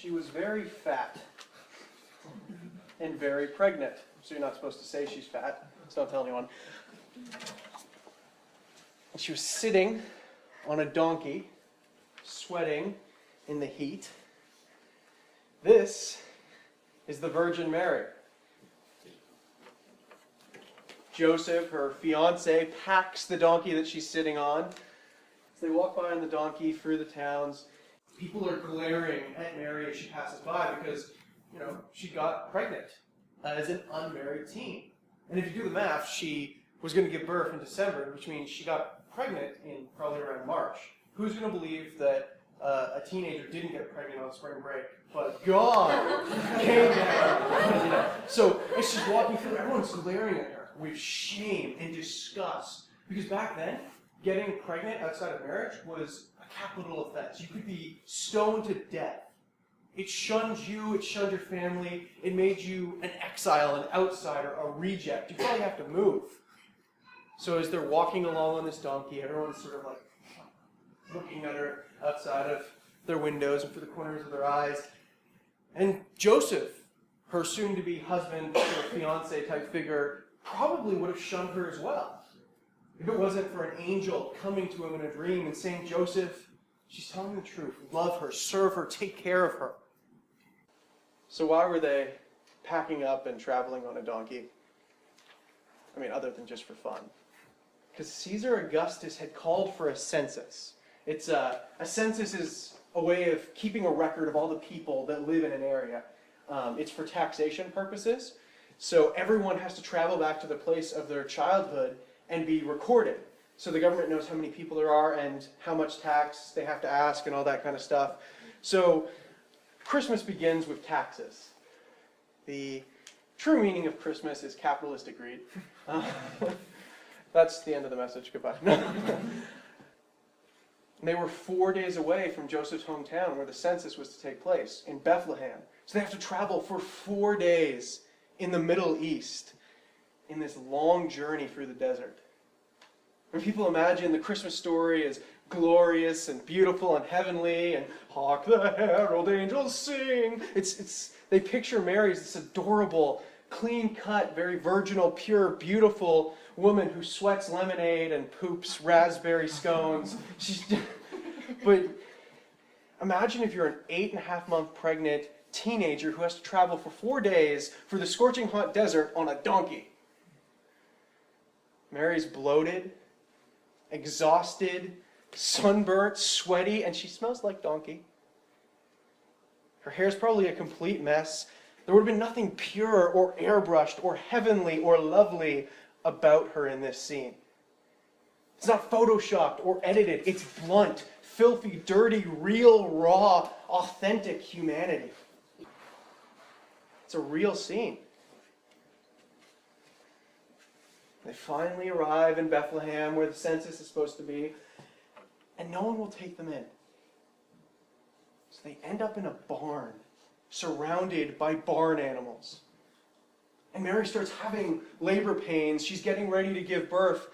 She was very fat and very pregnant. So you're not supposed to say she's fat, so don't tell anyone. And she was sitting on a donkey, sweating in the heat. This is the Virgin Mary. Joseph, her fiancé, packs the donkey that she's sitting on. As they walk by on the donkey through the towns, people are glaring at Mary as she passes by because, she got pregnant as an unmarried teen. And if you do the math, she was going to give birth in December, which means she got pregnant in probably around March. Who's going to believe that a teenager didn't get pregnant on spring break, but God came down? So as she's walking through, everyone's glaring at her with shame and disgust. Because back then, getting pregnant outside of marriage was a capital offense. You could be stoned to death. It shunned you, it shunned your family, it made you an exile, an outsider, a reject. You probably have to move. So as they're walking along on this donkey, everyone's sort of like looking at her outside of their windows and through the corners of their eyes. And Joseph, her soon-to-be husband, or fiancé type figure, probably would have shunned her as well. If it wasn't for an angel coming to him in a dream and saying, Joseph, she's telling the truth. Love her, serve her, take care of her. So why were they packing up and traveling on a donkey? I mean, other than just for fun. Because Caesar Augustus had called for a census. A census is a way of keeping a record of all the people that live in an area. It's for taxation purposes. So everyone has to travel back to the place of their childhood and be recorded. So the government knows how many people there are and how much tax they have to ask and all that kind of stuff. So Christmas begins with taxes. The true meaning of Christmas is capitalistic greed. That's the end of the message. Goodbye. They were 4 days away from Joseph's hometown where the census was to take place, in Bethlehem. So they have to travel for 4 days in the Middle East in this long journey through the desert. When people imagine the Christmas story as glorious and beautiful and heavenly, and hark the herald angels sing, they picture Mary as this adorable, clean-cut, very virginal, pure, beautiful woman who sweats lemonade and poops raspberry scones. But imagine if you're an 8.5-month pregnant teenager who has to travel for 4 days for the scorching hot desert on a donkey. Mary's bloated, exhausted, sunburnt, sweaty, and she smells like donkey. Her hair's probably a complete mess. There would have been nothing pure or airbrushed or heavenly or lovely about her in this scene. It's not photoshopped or edited. It's blunt, filthy, dirty, real, raw, authentic humanity. It's a real scene. They finally arrive in Bethlehem, where the census is supposed to be, and no one will take them in. So they end up in a barn, surrounded by barn animals. And Mary starts having labor pains. She's getting ready to give birth.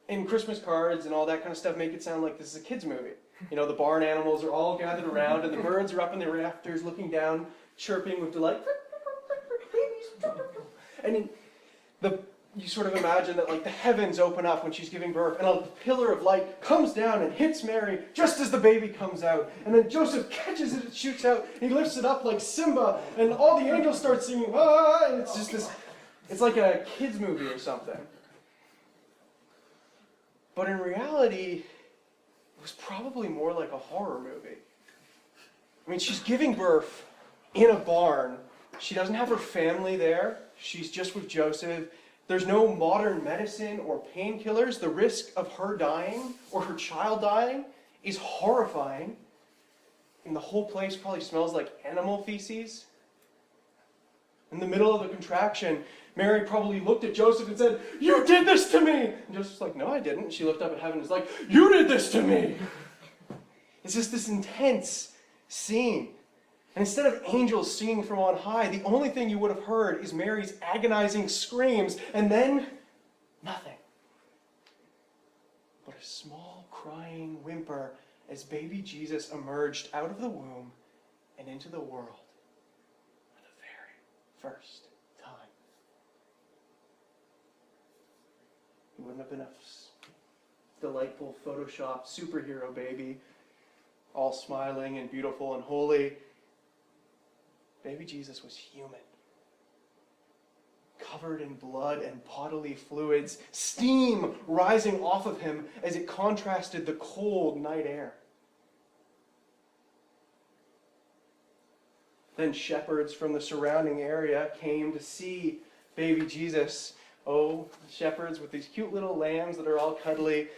And Christmas cards and all that kind of stuff make it sound like this is a kid's movie. The barn animals are all gathered around, and the birds are up in the rafters looking down, chirping with delight. And you sort of imagine that the heavens open up when she's giving birth, and a pillar of light comes down and hits Mary just as the baby comes out. And then Joseph catches it and shoots out, and he lifts it up like Simba, and all the angels start singing, ah! And it's just this, it's like a kid's movie or something. But in reality, it was probably more like a horror movie. I mean, she's giving birth in a barn. She doesn't have her family there. She's just with Joseph. There's no modern medicine or painkillers. The risk of her dying or her child dying is horrifying. And the whole place probably smells like animal feces. In the middle of the contraction, Mary probably looked at Joseph and said, "You did this to me!" And Joseph's like, "No, I didn't." And she looked up at heaven and was like, "You did this to me!" It's just this intense scene. And instead of angels singing from on high, the only thing you would have heard is Mary's agonizing screams, and then nothing. But a small crying whimper as baby Jesus emerged out of the womb and into the world for the very first time. He wouldn't have been a delightful Photoshop superhero baby, all smiling and beautiful and holy. Baby Jesus was human, covered in blood and bodily fluids, steam rising off of him as it contrasted the cold night air. Then shepherds from the surrounding area came to see baby Jesus. Oh, shepherds with these cute little lambs that are all cuddly.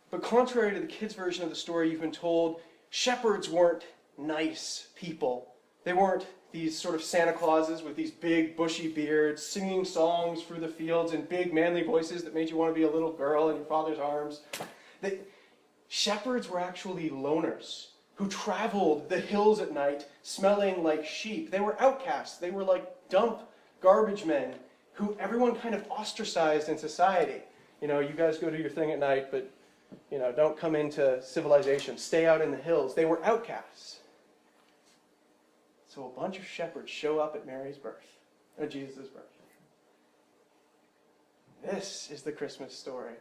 But contrary to the kids' version of the story you've been told, shepherds weren't nice people. They weren't these sort of Santa Clauses with these big bushy beards, singing songs through the fields in big manly voices that made you want to be a little girl in your father's arms. Shepherds were actually loners who traveled the hills at night smelling like sheep. They were outcasts. They were like dump garbage men who everyone kind of ostracized in society. You know, you guys go do your thing at night, but, you know, don't come into civilization. Stay out in the hills. They were outcasts. So a bunch of shepherds show up at Mary's birth, or Jesus' birth. This is the Christmas story.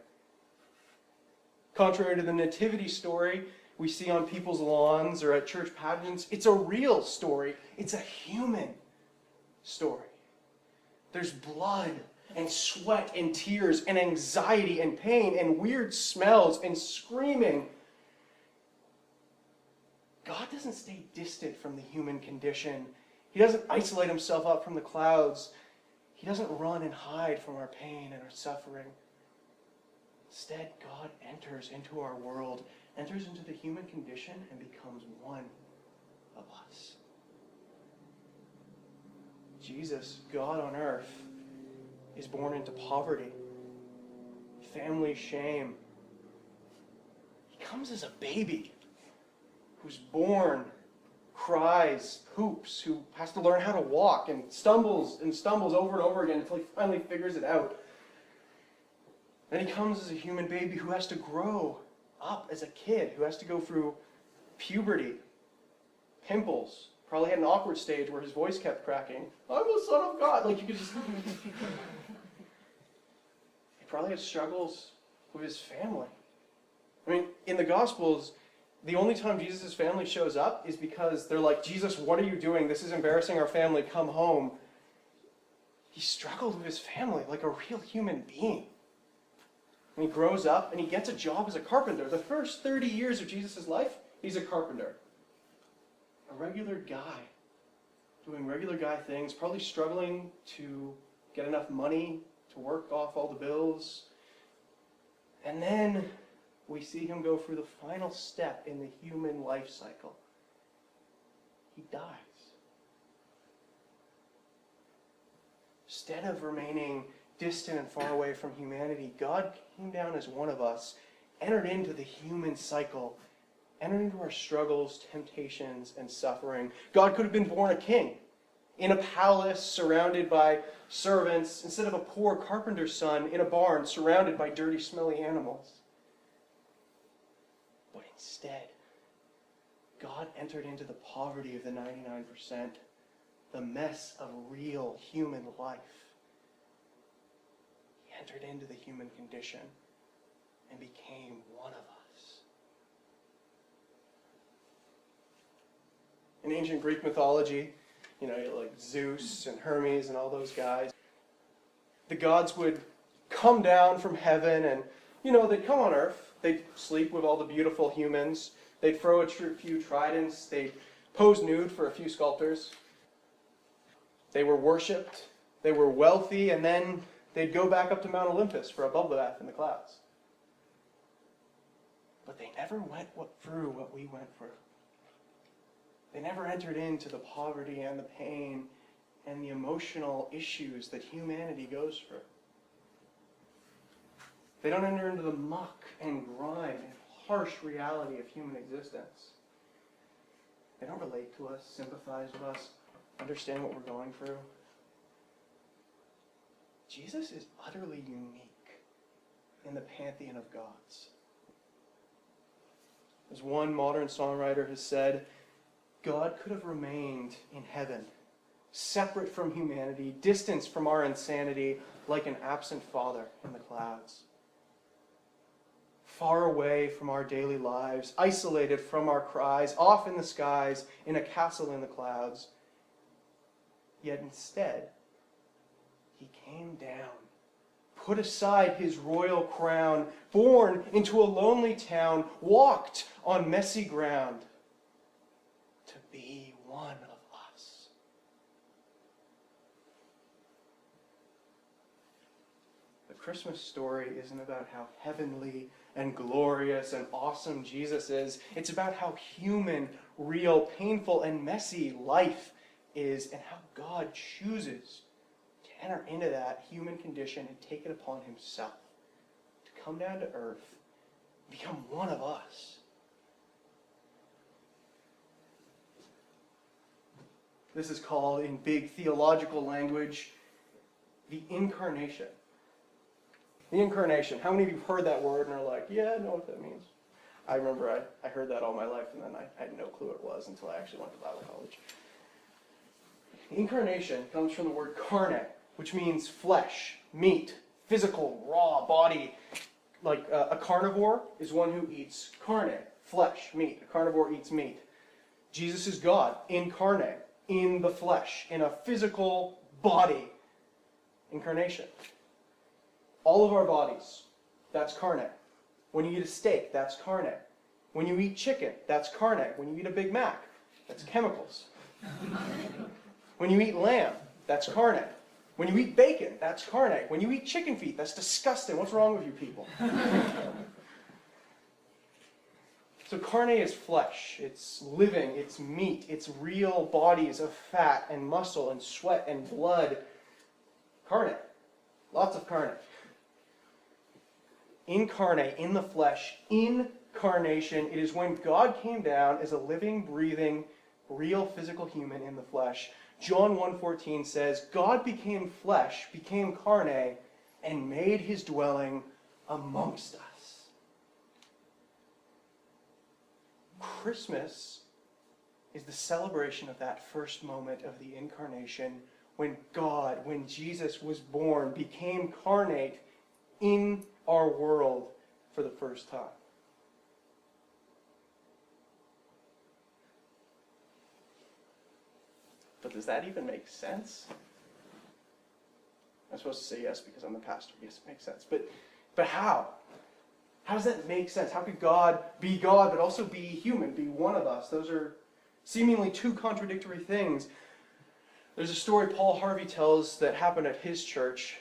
Contrary to the nativity story we see on people's lawns or at church pageants, it's a real story. It's a human story. There's blood and sweat and tears and anxiety and pain and weird smells and screaming. God doesn't stay distant from the human condition. He doesn't isolate himself up from the clouds. He doesn't run and hide from our pain and our suffering. Instead, God enters into our world, enters into the human condition, and becomes one of us. Jesus, God on earth, is born into poverty, family shame. He comes as a baby who's born, cries, poops, who has to learn how to walk and stumbles over and over again until he finally figures it out. Then he comes as a human baby who has to grow up as a kid, who has to go through puberty, pimples, probably had an awkward stage where his voice kept cracking. I'm the Son of God. Like, you could just... He probably had struggles with his family. I mean, in the Gospels, the only time Jesus' family shows up is because they're like, Jesus, what are you doing? This is embarrassing our family. Come home. He struggled with his family like a real human being. And he grows up and he gets a job as a carpenter. The first 30 years of Jesus' life, he's a carpenter. A regular guy, doing regular guy things, probably struggling to get enough money to work off all the bills. And then we see him go through the final step in the human life cycle. He dies. Instead of remaining distant and far away from humanity, God came down as one of us, entered into the human cycle, entered into our struggles, temptations, and suffering. God could have been born a king in a palace surrounded by servants instead of a poor carpenter's son in a barn surrounded by dirty, smelly animals. But instead, God entered into the poverty of the 99%, the mess of real human life. He entered into the human condition and became one of us. In ancient Greek mythology, you know, like Zeus and Hermes and all those guys, the gods would come down from heaven and, you know, they'd come on earth. They'd sleep with all the beautiful humans. They'd throw a few tridents. They'd pose nude for a few sculptors. They were worshipped. They were wealthy. And then they'd go back up to Mount Olympus for a bubble bath in the clouds. But they never went through what we went through. They never entered into the poverty and the pain and the emotional issues that humanity goes through. They don't enter into the muck and grime and harsh reality of human existence. They don't relate to us, sympathize with us, understand what we're going through. Jesus is utterly unique in the pantheon of gods. As one modern songwriter has said, God could have remained in heaven, separate from humanity, distanced from our insanity, like an absent father in the clouds. Far away from our daily lives, isolated from our cries, off in the skies, in a castle in the clouds. Yet instead, he came down, put aside his royal crown, born into a lonely town, walked on messy ground to be one of us. The Christmas story isn't about how heavenly and glorious and awesome Jesus is. It's about how human, real, painful, and messy life is, and how God chooses to enter into that human condition and take it upon himself to come down to earth, become one of us. This is called, in big theological language, the Incarnation. The Incarnation. How many of you have heard that word and are like, yeah, I know what that means? I remember I heard that all my life, and then I had no clue what it was until I actually went to Bible college. Incarnation comes from the word carne, which means flesh, meat, physical, raw body. Like a carnivore is one who eats carne, flesh, meat. A carnivore eats meat. Jesus is God, incarnate, in the flesh, in a physical body. Incarnation. All of our bodies, that's carne. When you eat a steak, that's carne. When you eat chicken, that's carne. When you eat a Big Mac, that's chemicals. When you eat lamb, that's carne. When you eat bacon, that's carne. When you eat chicken feet, that's disgusting. What's wrong with you people? So carne is flesh. It's living. It's meat. It's real bodies of fat and muscle and sweat and blood. Carne. Lots of carne. Incarnate, in the flesh, incarnation. It is when God came down as a living, breathing, real physical human in the flesh. John 1:14 says, God became flesh, became carne, and made his dwelling amongst us. Christmas is the celebration of that first moment of the Incarnation, when God, when Jesus was born, became carnate in our world for the first time. But does that even make sense? I'm supposed to say yes because I'm the pastor. Yes, it makes sense. But how? How does that make sense? How could God be God but also be human, be one of us? Those are seemingly two contradictory things. There's a story Paul Harvey tells that happened at his church.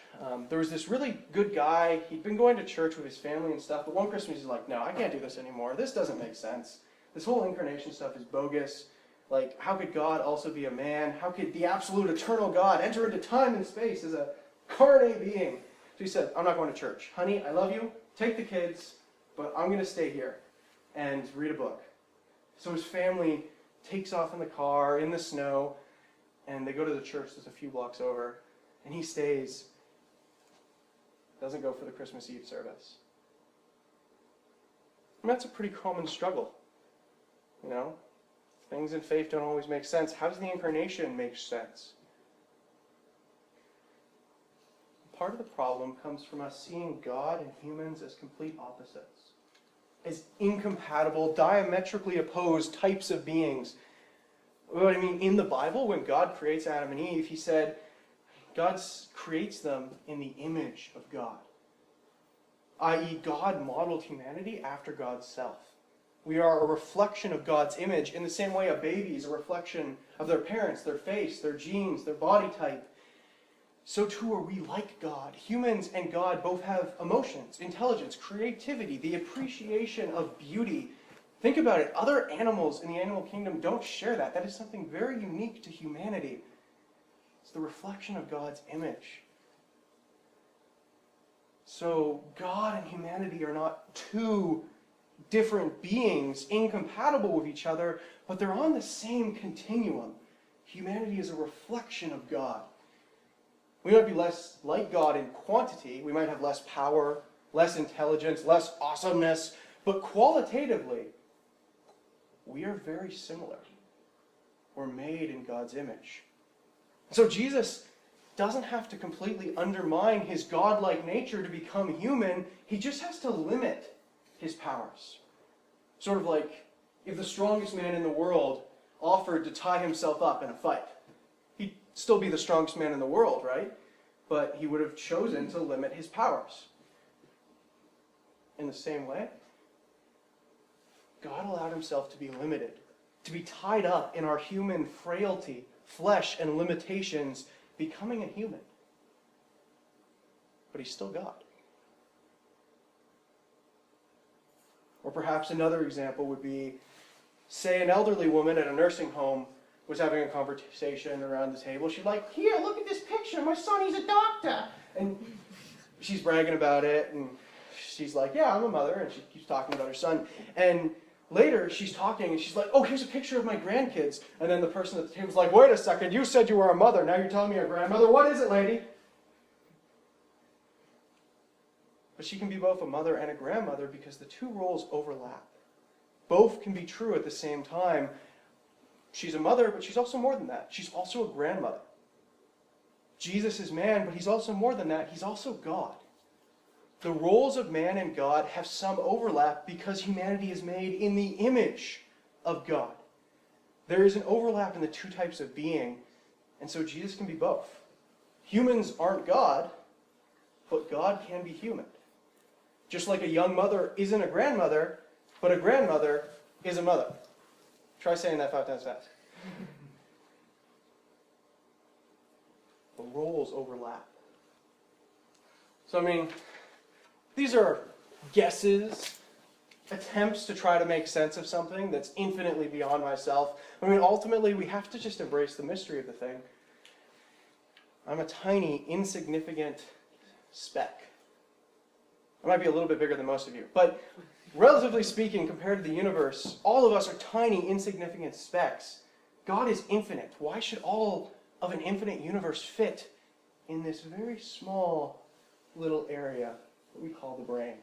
There was this really good guy. He'd been going to church with his family and stuff, but one Christmas he's like, no, I can't do this anymore. This doesn't make sense. This whole incarnation stuff is bogus. Like, how could God also be a man? How could the absolute eternal God enter into time and space as a carnate being? So he said, I'm not going to church. Honey, I love you. Take the kids, but I'm going to stay here and read a book. So his family takes off in the car, in the snow, and they go to the church that's a few blocks over, and he stays. Doesn't go for the Christmas Eve service. And that's a pretty common struggle. You know? Things in faith don't always make sense. How does the Incarnation make sense? Part of the problem comes from us seeing God and humans as complete opposites, as incompatible, diametrically opposed types of beings. What I mean, in the Bible, when God creates Adam and Eve, he said, God creates them in the image of God. I.e., God modeled humanity after God's self. We are a reflection of God's image in the same way a baby is a reflection of their parents, their face, their genes, their body type. So too are we like God. Humans and God both have emotions, intelligence, creativity, the appreciation of beauty. Think about it. Other animals in the animal kingdom don't share that. That is something very unique to humanity. It's the reflection of God's image. So God and humanity are not two different beings, incompatible with each other, but they're on the same continuum. Humanity is a reflection of God. We might be less like God in quantity. We might have less power, less intelligence, less awesomeness, but qualitatively, we are very similar. We're made in God's image. So Jesus doesn't have to completely undermine his godlike nature to become human. He just has to limit his powers. Sort of like if the strongest man in the world offered to tie himself up in a fight. He'd still be the strongest man in the world, right? But he would have chosen to limit his powers. In the same way, God allowed himself to be limited, to be tied up in our human frailty, flesh, and limitations, becoming a human. But he's still God. Or perhaps another example would be, say an elderly woman at a nursing home was having a conversation around the table. She's like, here, look at this picture. My son, he's a doctor. And she's bragging about it. And she's like, yeah, I'm a mother. And she keeps talking about her son. And later, she's talking, and she's like, oh, here's a picture of my grandkids. And then the person at the table's like, wait a second, you said you were a mother. Now you're telling me you're a grandmother. What is it, lady? But she can be both a mother and a grandmother because the two roles overlap. Both can be true at the same time. She's a mother, but she's also more than that. She's also a grandmother. Jesus is man, but he's also more than that. He's also God. The roles of man and God have some overlap because humanity is made in the image of God. There is an overlap in the two types of being, and so Jesus can be both. Humans aren't God, but God can be human. Just like a young mother isn't a grandmother, but a grandmother is a mother. Try saying that 5 times fast. The roles overlap. So, I mean, these are guesses, attempts to try to make sense of something that's infinitely beyond myself. I mean, ultimately, we have to just embrace the mystery of the thing. I'm a tiny, insignificant speck. I might be a little bit bigger than most of you, but relatively speaking, compared to the universe, all of us are tiny, insignificant specks. God is infinite. Why should all of an infinite universe fit in this very small little area that we call the brain?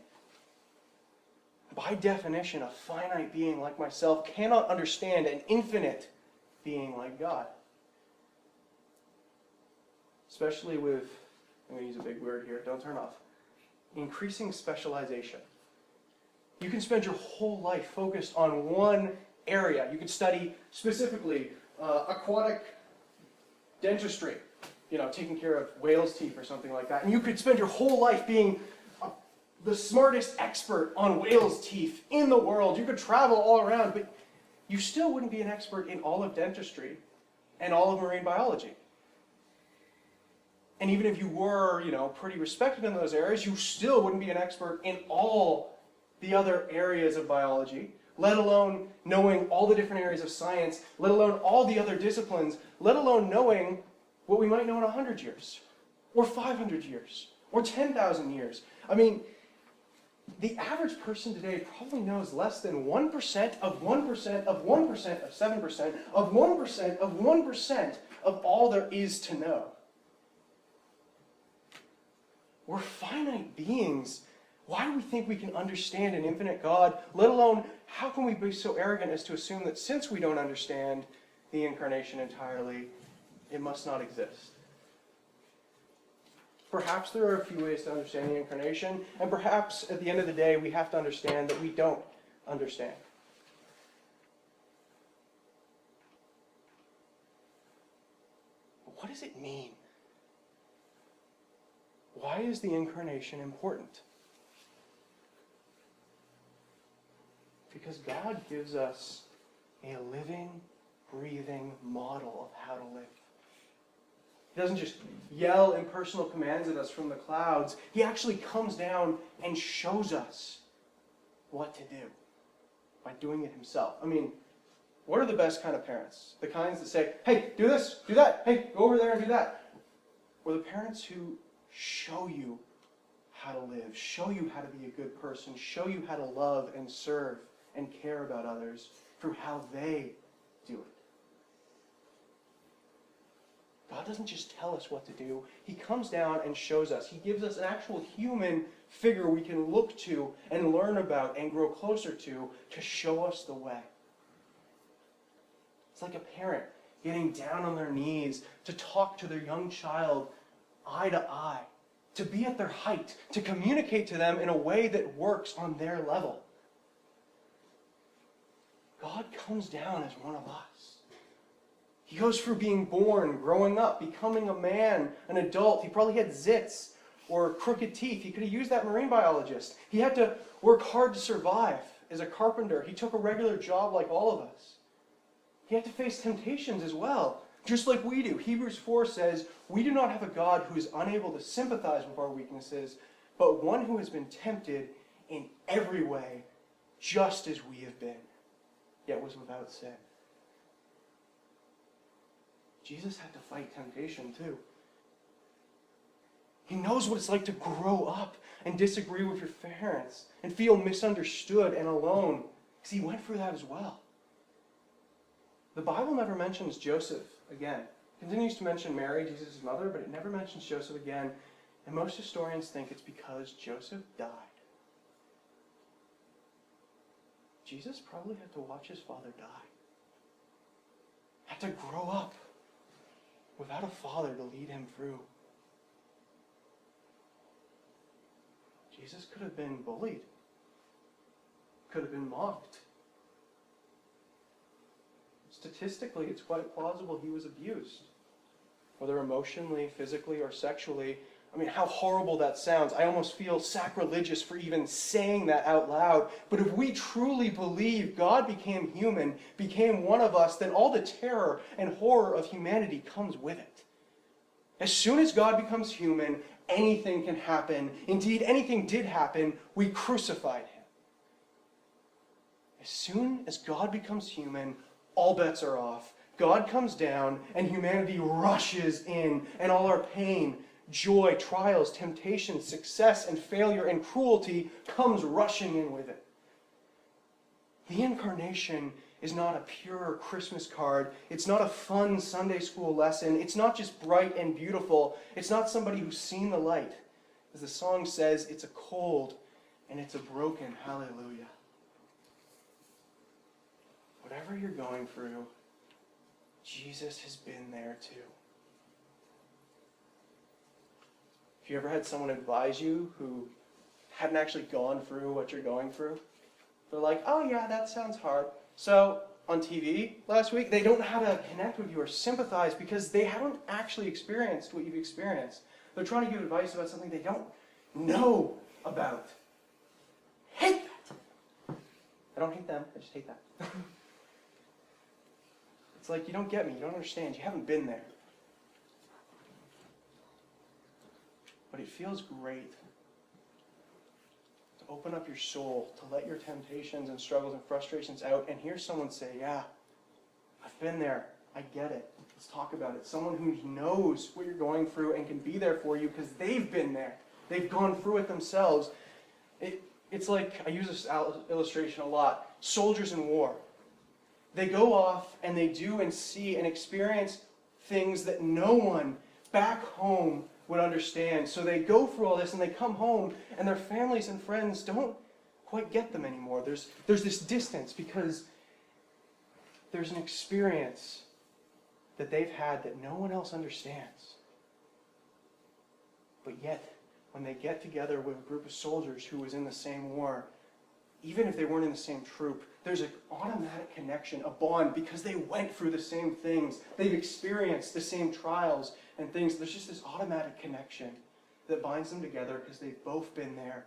By definition, a finite being like myself cannot understand an infinite being like God. Especially with, I'm going to use a big word here, don't turn off, increasing specialization. You can spend your whole life focused on one area. You could study specifically aquatic dentistry, taking care of whale's teeth or something like that. And you could spend your whole life being the smartest expert on whale's teeth in the world. You could travel all around, but you still wouldn't be an expert in all of dentistry and all of marine biology. And even if you were, pretty respected in those areas, you still wouldn't be an expert in all the other areas of biology, let alone knowing all the different areas of science, let alone all the other disciplines, let alone knowing what we might know in 100 years, or 500 years, or 10,000 years. I mean, the average person today probably knows less than 1% of 1% of 1% of 7% of 1% of 1% of all there is to know. We're finite beings. Why do we think we can understand an infinite God, let alone how can we be so arrogant as to assume that since we don't understand the Incarnation entirely, it must not exist? Perhaps there are a few ways to understand the Incarnation, and perhaps at the end of the day we have to understand that we don't understand. But what does it mean? Why is the Incarnation important? Because God gives us a living, breathing model of how to live. He doesn't just yell impersonal commands at us from the clouds. He actually comes down and shows us what to do by doing it himself. I mean, what are the best kind of parents? The kinds that say, hey, do this, do that, hey, go over there and do that. Or the parents who show you how to live, show you how to be a good person, show you how to love and serve and care about others through how they do it. God doesn't just tell us what to do. He comes down and shows us. He gives us an actual human figure we can look to and learn about and grow closer to show us the way. It's like a parent getting down on their knees to talk to their young child eye to eye, to be at their height, to communicate to them in a way that works on their level. God comes down as one of us. He goes through being born, growing up, becoming a man, an adult. He probably had zits or crooked teeth. He could have used that marine biologist. He had to work hard to survive as a carpenter. He took a regular job like all of us. He had to face temptations as well, just like we do. Hebrews 4 says, we do not have a God who is unable to sympathize with our weaknesses, but one who has been tempted in every way, just as we have been, yet was without sin. Jesus had to fight temptation too. He knows what it's like to grow up and disagree with your parents and feel misunderstood and alone, because he went through that as well. The Bible never mentions Joseph again. It continues to mention Mary, Jesus' mother, but it never mentions Joseph again. And most historians think it's because Joseph died. Jesus probably had to watch his father die. Had to grow up without a father to lead him through. Jesus could have been bullied. Could have been mocked. Statistically, it's quite plausible he was abused. Whether emotionally, physically, or sexually. I mean, how horrible that sounds. I almost feel sacrilegious for even saying that out loud. But if we truly believe God became human, became one of us, then all the terror and horror of humanity comes with it. As soon as God becomes human, anything can happen. Indeed, anything did happen. We crucified him. As soon as God becomes human, all bets are off. God comes down and humanity rushes in, and all our pain, joy, trials, temptations, success, and failure, and cruelty comes rushing in with it. The Incarnation is not a pure Christmas card. It's not a fun Sunday school lesson. It's not just bright and beautiful. It's not somebody who's seen the light. As the song says, it's a cold and it's a broken hallelujah. Whatever you're going through, Jesus has been there too. If you ever had someone advise you who hadn't actually gone through what you're going through, they're like, oh yeah, that sounds hard. So on TV last week, they don't know how to connect with you or sympathize because they haven't actually experienced what you've experienced. They're trying to give advice about something they don't know about. Hate that. I don't hate them, I just hate that. It's like, you don't get me, you don't understand, you haven't been there. But it feels great to open up your soul, to let your temptations and struggles and frustrations out, and hear someone say, yeah, I've been there, I get it, let's talk about it. Someone who knows what you're going through and can be there for you because they've been there. They've gone through it themselves. It's like, I use this illustration a lot, soldiers in war. They go off and they do and see and experience things that no one back home would understand. So they go through all this and they come home and their families and friends don't quite get them anymore. There's this distance because there's an experience that they've had that no one else understands. But yet, when they get together with a group of soldiers who was in the same war, even if they weren't in the same troop, there's an automatic connection, a bond, because they went through the same things. They've experienced the same trials and things. There's just this automatic connection that binds them together because they've both been there.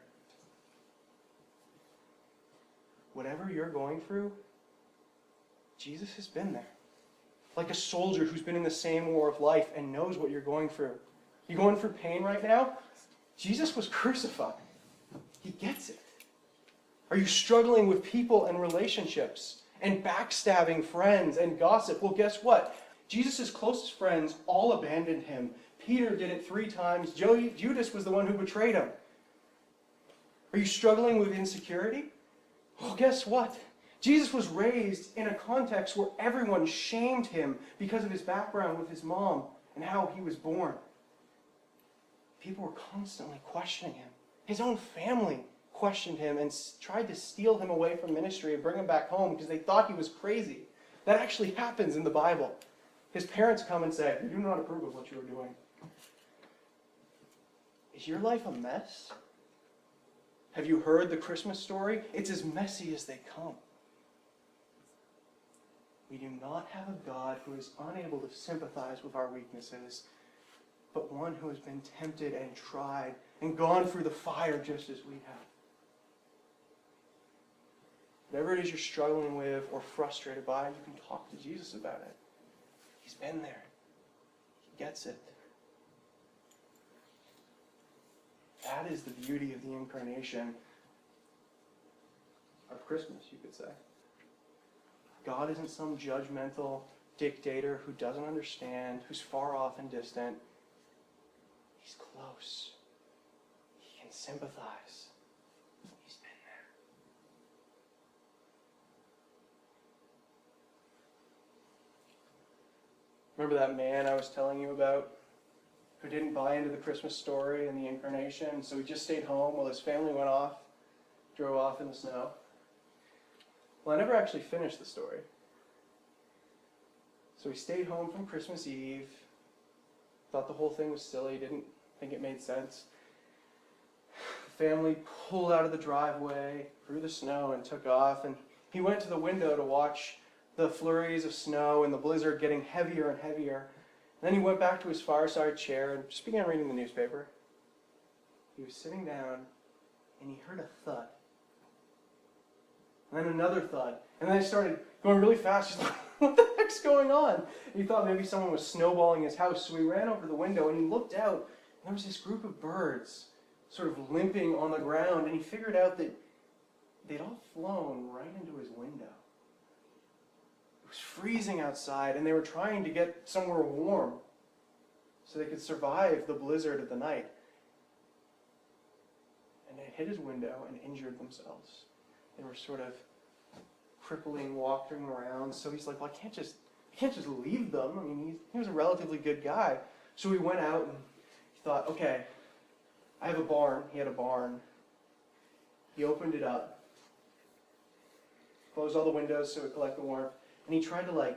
Whatever you're going through, Jesus has been there. Like a soldier who's been in the same war of life and knows what you're going through. You going through pain right now? Jesus was crucified. He gets it. Are you struggling with people and relationships and backstabbing friends and gossip? Well, guess what? Jesus' closest friends all abandoned him. Peter did it 3 times. Judas was the one who betrayed him. Are you struggling with insecurity? Well, guess what? Jesus was raised in a context where everyone shamed him because of his background with his mom and how he was born. People were constantly questioning him. His own family questioned him and tried to steal him away from ministry and bring him back home because they thought he was crazy. That actually happens in the Bible. His parents come and say, "We do not approve of what you are doing." Is your life a mess? Have you heard the Christmas story? It's as messy as they come. We do not have a God who is unable to sympathize with our weaknesses, but one who has been tempted and tried and gone through the fire just as we have. Whatever it is you're struggling with or frustrated by, you can talk to Jesus about it. He's been there. He gets it. That is the beauty of the Incarnation of Christmas, you could say. God isn't some judgmental dictator who doesn't understand, who's far off and distant. He's close. He can sympathize. He's been there. Remember that man I was telling you about who didn't buy into the Christmas story and the Incarnation, so he just stayed home while his family went off, drove off in the snow? Well, I never actually finished the story. So he stayed home from Christmas Eve, thought the whole thing was silly, didn't think it made sense. The family pulled out of the driveway through the snow and took off, and he went to the window to watch the flurries of snow and the blizzard getting heavier and heavier. And then he went back to his fireside chair and just began reading the newspaper. He was sitting down, and he heard a thud. And then another thud. And then it started going really fast. He's like, what the heck's going on? And he thought maybe someone was snowballing his house. So he ran over to the window and he looked out. And there was this group of birds sort of limping on the ground. And he figured out that they'd all flown right into his window. It was freezing outside, and they were trying to get somewhere warm so they could survive the blizzard of the night. And they hit his window and injured themselves. They were sort of crippling, walking around. So he's like, well, I can't just leave them. I mean, he was a relatively good guy. So he went out and he thought, okay, I have a barn. He had a barn. He opened it up, closed all the windows so it would collect the warmth, and he tried to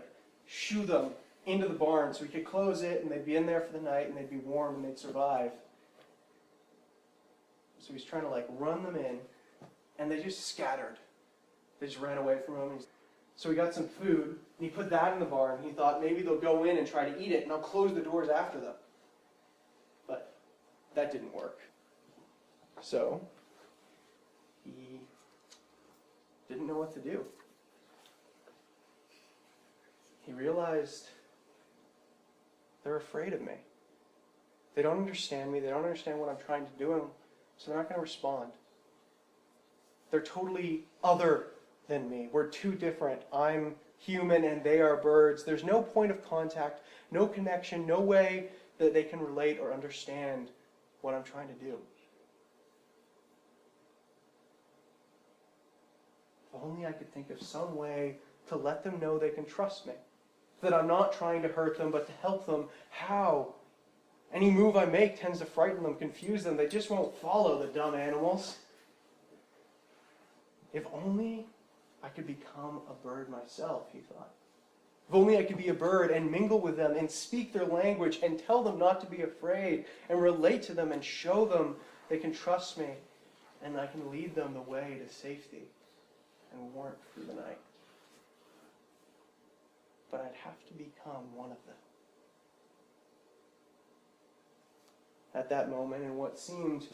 shoo them into the barn so he could close it and they'd be in there for the night and they'd be warm and they'd survive. So he's trying to run them in, and they just scattered. They just ran away from him. So he got some food, and he put that in the barn. He thought maybe they'll go in and try to eat it, and I'll close the doors after them. But that didn't work. So he didn't know what to do. He realized they're afraid of me. They don't understand me. They don't understand what I'm trying to do, so they're not going to respond. They're totally other than me. We're too different. I'm human and they are birds. There's no point of contact, no connection, no way that they can relate or understand what I'm trying to do. If only I could think of some way to let them know they can trust me. That I'm not trying to hurt them, but to help them. How? Any move I make tends to frighten them, confuse them. They just won't follow, the dumb animals. If only I could become a bird myself, he thought. If only I could be a bird and mingle with them and speak their language and tell them not to be afraid and relate to them and show them they can trust me and I can lead them the way to safety and warmth through the night. But I'd have to become one of them. At that moment, in what seemed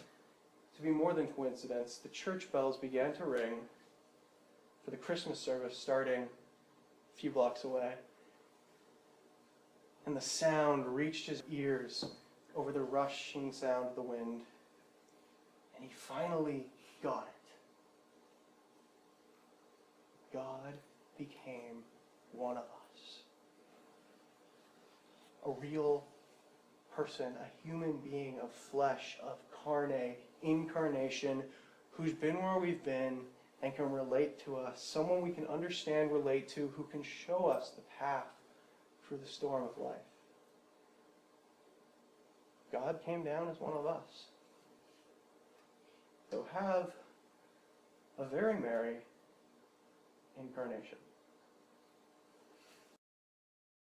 to be more than coincidence, the church bells began to ring for the Christmas service starting a few blocks away. And the sound reached his ears over the rushing sound of the wind. And he finally got it. God became one of us. A real person, a human being of flesh, of carne, incarnation, who's been where we've been and can relate to us. Someone we can understand, relate to, who can show us the path through the storm of life. God came down as one of us. So have a very merry Incarnation.